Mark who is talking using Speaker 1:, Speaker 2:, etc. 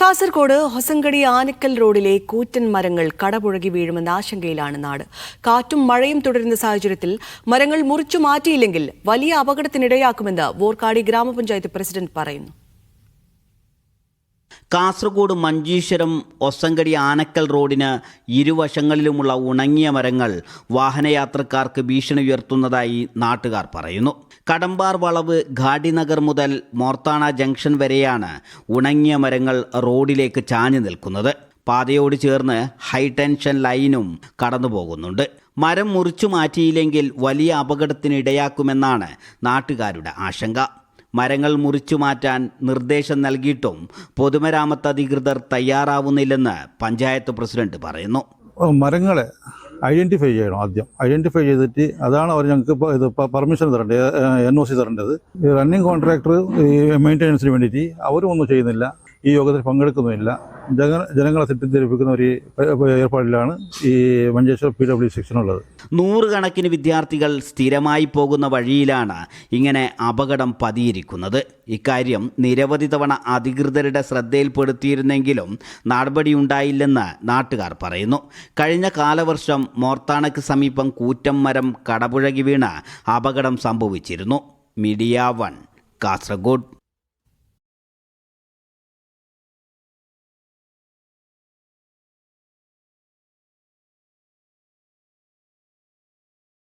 Speaker 1: കാസർഗോഡ് ഹൊസങ്കടി ആനക്കൽ റോഡിലെ കൂറ്റൻ മരങ്ങൾ കടപുഴകി വീഴുമെന്ന ആശങ്കയിലാണ് നാട്. കാറ്റും മഴയും തുടരുന്ന സാഹചര്യത്തിൽ മരങ്ങൾ മുറിച്ചു മാറ്റിയില്ലെങ്കിൽ വലിയ അപകടത്തിനിടയാക്കുമെന്ന് വോർക്കാടി ഗ്രാമപഞ്ചായത്ത് പ്രസിഡന്റ് പറയുന്നു.
Speaker 2: കാസർഗോഡ് മഞ്ചേശ്വരം ഹൊസങ്കടി ആനക്കൽ റോഡിന് ഇരുവശങ്ങളിലുമുള്ള ഉണങ്ങിയ മരങ്ങൾ വാഹനയാത്രക്കാർക്ക് ഭീഷണി ഉയർത്തുന്നതായി നാട്ടുകാർ പറയുന്നു. കടമ്പാർ വളവ് ഘാടിനഗർ മുതൽ മോർത്താണ ജംഗ്ഷൻ വരെയാണ് ഉണങ്ങിയ മരങ്ങൾ റോഡിലേക്ക് ചാഞ്ഞു നിൽക്കുന്നത്. പാതയോട് ചേർന്ന് ഹൈടെൻഷൻ ലൈനും കടന്നു പോകുന്നുണ്ട്. മരം മുറിച്ചു മാറ്റിയില്ലെങ്കിൽ വലിയ അപകടത്തിനിടയാക്കുമെന്നാണ് നാട്ടുകാരുടെ ആശങ്ക. മരങ്ങൾ മുറിച്ചു മാറ്റാൻ നിർദ്ദേശം നൽകിയിട്ടും പൊതുമരാമത്ത് അധികൃതർ തയ്യാറാവുന്നില്ലെന്ന് പഞ്ചായത്ത് പ്രസിഡന്റ് പറയുന്നു.
Speaker 3: മരങ്ങളെ ഐഡൻറ്റിഫൈ ചെയ്യണം. ആദ്യം ഐഡൻറ്റിഫൈ ചെയ്തിട്ട് അതാണ് അവർ ഞങ്ങൾക്ക് പെർമിഷൻ തരേണ്ടത്, NOC തരേണ്ടത്. റണ്ണിങ് കോൺട്രാക്ടർ ഈ മെയിൻ്റെനൻസിന് വേണ്ടിയിട്ട് അവരും ഒന്നും ചെയ്യുന്നില്ല, ഈ യോഗത്തിൽ പങ്കെടുക്കുന്നുമില്ല. ജനങ്ങളെ തെറ്റിദ്ധരിപ്പിക്കുന്ന ഒരു ഏർപ്പാടിലാണ് ഈ മഞ്ചേശ്വരം PW സെക്ഷനുള്ളത്.
Speaker 2: നൂറുകണക്കിന് വിദ്യാർത്ഥികൾ സ്ഥിരമായി പോകുന്ന വഴിയിലാണ് ഇങ്ങനെ അപകടം പതിയിരിക്കുന്നത്. ഇക്കാര്യം നിരവധി തവണ അധികൃതരുടെ ശ്രദ്ധയിൽപ്പെടുത്തിയിരുന്നെങ്കിലും നടപടിയുണ്ടായില്ലെന്ന് നാട്ടുകാർ പറയുന്നു. കഴിഞ്ഞ കാലവർഷം മോർത്താണയ്ക്ക് സമീപം കൂറ്റം മരം കടപുഴകി വീണ് അപകടം സംഭവിച്ചിരുന്നു. മീഡിയ 1 കാസർഗോഡ്.